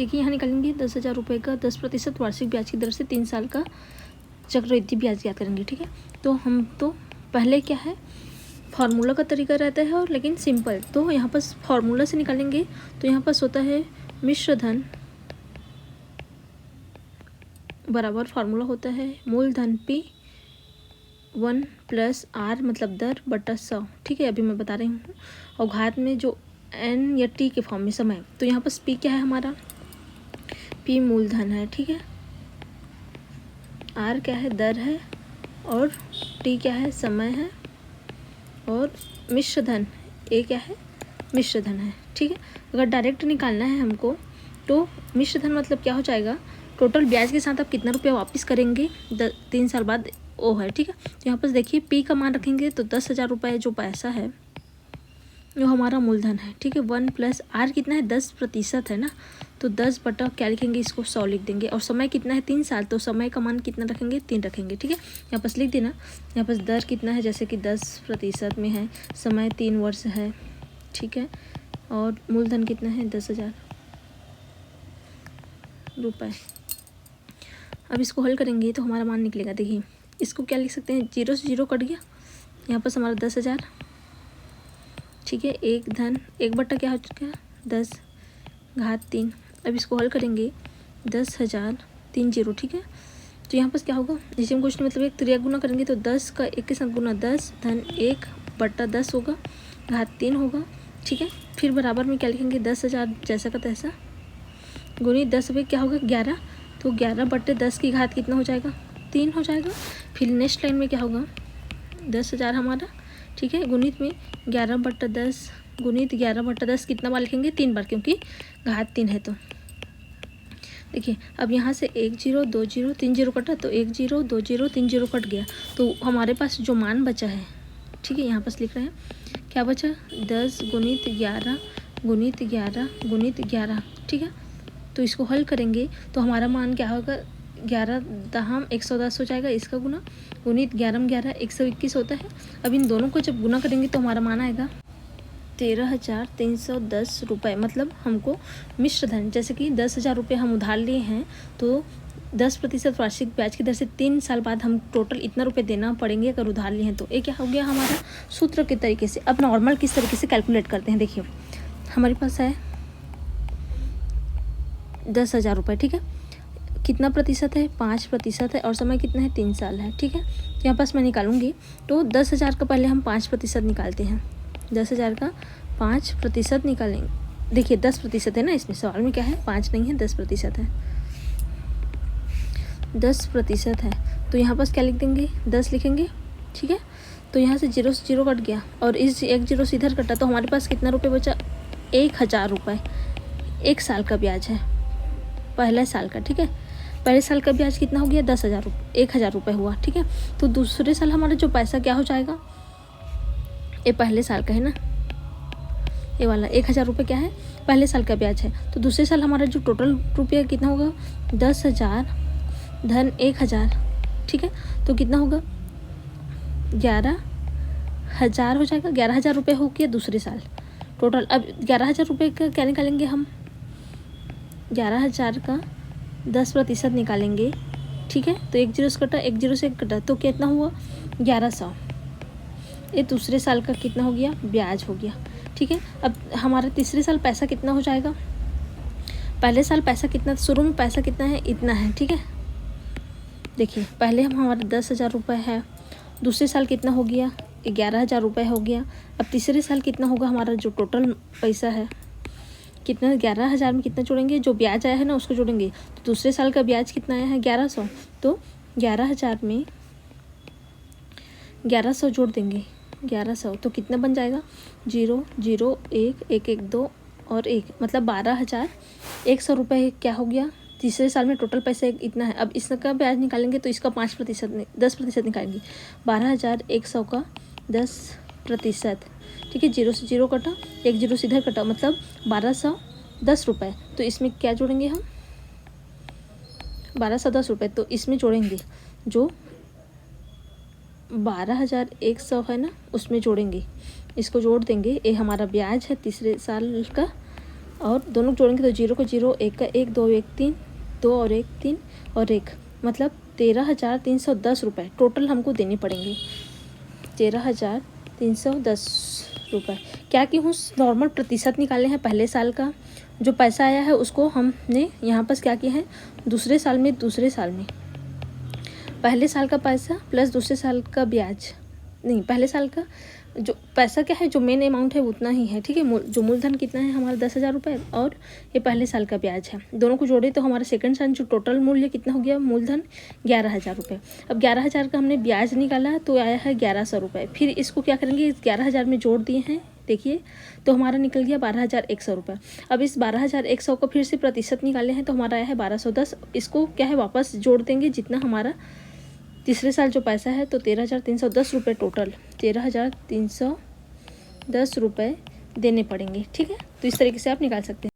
देखिए यहाँ निकालेंगे 10,000 रुपये का 10% वार्षिक ब्याज की दर से 3 साल का चक्रवृद्धि ब्याज याद करेंगे। ठीक है, तो हम तो पहले क्या है फार्मूला का तरीका रहता है और लेकिन सिंपल, तो यहाँ पर फार्मूला से निकालेंगे। तो यहाँ पर होता है मिश्र धन बराबर फार्मूला होता है मूलधन P1 + R मतलब दर बटा 100। ठीक है, अभी मैं बता रही हूँ। और घात में जो N या T के फॉर्म में समय, तो यहाँ पर P क्या है हमारा, P मूलधन है। ठीक है, R क्या है, दर है, और T क्या है, समय है, और मिश्र धन A क्या है, मिश्र धन है। ठीक है, अगर डायरेक्ट निकालना है हमको तो मिश्र धन मतलब क्या हो जाएगा, टोटल ब्याज के साथ आप कितना रुपया वापस करेंगे 3 साल बाद, वो है। ठीक है, तो यहाँ पर देखिए P का मान रखेंगे तो 10,000 रुपये जो पैसा है वो हमारा मूलधन है। ठीक है, 1 + R कितना है, 10% है ना, तो 10 बटा क्या लिखेंगे, इसको 100 लिख देंगे। और समय कितना है, 3 साल, तो समय का मान कितना रखेंगे, 3 रखेंगे। ठीक है, यहाँ पर लिख देना। यहाँ पर दर कितना है, जैसे कि 10% में है, समय 3 वर्ष है। ठीक है, और मूलधन कितना है, 10,000 रुपये। अब इसको हल करेंगे तो हमारा मान निकलेगा। देखिए इसको क्या लिख सकते हैं, 0 से 0 कट गया, यहाँ पर हमारा 10,000। ठीक है, एक बट्टा क्या हो चुका, 10 घात 3। अब इसको हल करेंगे 10,000 3 0। ठीक है, तो यहाँ पर क्या होगा, जैसे हम क्वेश्चन मतलब एक त्रिया गुना करेंगे तो 10 का 1 के साथ गुना 10 धन 1 बट्टा 10 होगा, घात 3 होगा। ठीक है, फिर बराबर में क्या लिखेंगे, 10,000 जैसा का तैसा गुनी 10 में क्या होगा, 11, तो 11 बट्टे 10 की घात कितना हो जाएगा, 3 हो जाएगा। फिर नेक्स्ट लाइन में क्या होगा, 10,000 हमारा। ठीक है, गुणित में 11 बट्टा 10 गुणित 11 बट्टा 10 कितना बार लिखेंगे, 3 बार, क्योंकि घात 3 है। तो देखिए अब यहाँ से 1 0 2 0 3 0 कटा, तो 1 0 2 0 3 0 कट गया, तो हमारे पास जो मान बचा है, ठीक है, यहाँ पर लिख रहे हैं क्या बचा, 10 गुणित 11 गुणित 11 गुणित 11। ठीक है, तो इसको हल करेंगे तो हमारा मान क्या होगा, 11 दहम 110 हो जाएगा, इसका गुना गुणित 11 11 121 होता है। अब इन दोनों को जब गुना करेंगे तो हमारा मान आएगा 13,310 रुपये। मतलब हमको मिश्र धन, जैसे कि 10,000 रुपये हम उधार लिए हैं, तो 10% वार्षिक ब्याज की दर से 3 साल बाद हम टोटल इतना रुपये देना पड़ेंगे अगर उधार लिए हैं। तो ये क्या हो गया हमारा सूत्र के तरीके से। अब नॉर्मल किस तरीके से कैलकुलेट करते हैं, देखिए हमारे पास है 10,000 रुपये। ठीक है, कितना प्रतिशत है, 5% है, और समय कितना है, 3 साल है। ठीक है, यहाँ पास मैं निकालूंगी तो 10,000 का पहले हम 5% निकालते हैं। 10,000 का 5% निकालेंगे। देखिए 10% है ना, इसमें सवाल में क्या है, 5 नहीं है, 10% है, 10% है। तो यहाँ पास क्या लिख देंगे, 10 लिखेंगे। ठीक है, तो यहाँ से 0 से 0 कट गया, और इस 1 0 से इधर कटा, तो हमारे पास कितना रुपये बचा, 1,000 रुपये। 1 साल का ब्याज है, पहले साल का। ठीक है, पहले साल का ब्याज कितना हो गया, 10,000 रुपये, 1,000 रुपये हुआ। ठीक है, तो दूसरे साल हमारा जो पैसा क्या हो जाएगा, ये पहले साल का है ना, ये वाला 1,000 रुपये क्या है, पहले साल का ब्याज है। तो दूसरे साल हमारा जो टोटल रुपया कितना होगा, 10,000 धन 1,000। ठीक है, तो कितना होगा, 11,000 हो जाएगा। 11,000 रुपये हो गया दूसरे साल टोटल। अब 11,000 रुपये का क्या निकालेंगे हम, 11,000 का 10% निकालेंगे। ठीक है, तो 1 0 से कटा, 1 0 से कटा, तो कितना हुआ, 1100। ये दूसरे साल का कितना हो गया, ब्याज हो गया। ठीक है, अब हमारा तीसरे साल पैसा कितना हो जाएगा, पहले साल पैसा कितना, शुरू में पैसा कितना है, इतना है। ठीक है, देखिए पहले हमारा 10,000 रुपये है, दूसरे साल कितना हो गया, 11,000 रुपये हो गया। अब तीसरे साल कितना होगा, हमारा जो टोटल पैसा है कितना, 11,000 में कितना जोड़ेंगे, जो ब्याज आया है ना उसको जोड़ेंगे। तो दूसरे साल का ब्याज कितना आया है, 1100, तो 11,000 में 1100 जोड़ देंगे, 1100, तो कितना बन जाएगा, 0 0 1 1 1 2 और 1, मतलब 12,100 रुपये क्या हो गया। तीसरे साल में टोटल पैसा इतना है। अब इसका ब्याज निकालेंगे तो इसका 5% 10% निकालेंगे, 12,100 का 10%। ठीक है, 0 से 0 कटा, 1 0 से इधर कटा, मतलब 1210 रुपये। तो इसमें क्या जोड़ेंगे हम, 1210 रुपये, तो इसमें जोड़ेंगे जो 12,100 है ना, उसमें जोड़ेंगे, इसको जोड़ देंगे। ये हमारा ब्याज है तीसरे साल का, और दोनों जोड़ेंगे तो 0 को 0, 1 का 1, 2 1 3, 2 और 1 3 और 1, मतलब 13,310 रुपये टोटल हमको देने पड़ेंगे। 13,310 रुपये। क्या कि हूँ नॉर्मल प्रतिशत निकाले हैं, पहले साल का जो पैसा आया है उसको हमने यहाँ पर क्या किया है, दूसरे साल में पहले साल का पैसा प्लस दूसरे साल का ब्याज, नहीं पहले साल का जो पैसा क्या है, जो मेन अमाउंट है उतना ही है, ठीक है। जो मूलधन कितना है हमारा 10,000 रुपये और ये पहले साल का ब्याज है, दोनों को जोड़े तो हमारा सेकंड साल जो टोटल मूल्य कितना हो गया, मूलधन 11,000 रुपये। अब 11,000 का हमने ब्याज निकाला तो आया है 1,100 रुपये। फिर इसको क्या करेंगे, इस 11,000 में जोड़ दिए हैं, देखिए तो हमारा निकल गया 12,100 रुपये। अब इस 12,100 को फिर से प्रतिशत निकाले हैं तो हमारा आया है 1,210। इसको क्या है वापस जोड़ देंगे जितना हमारा तीसरे साल जो पैसा है, तो 13,310 रुपये टोटल 13,310 रुपये देने पड़ेंगे, ठीक है। तो इस तरीके से आप निकाल सकते हैं।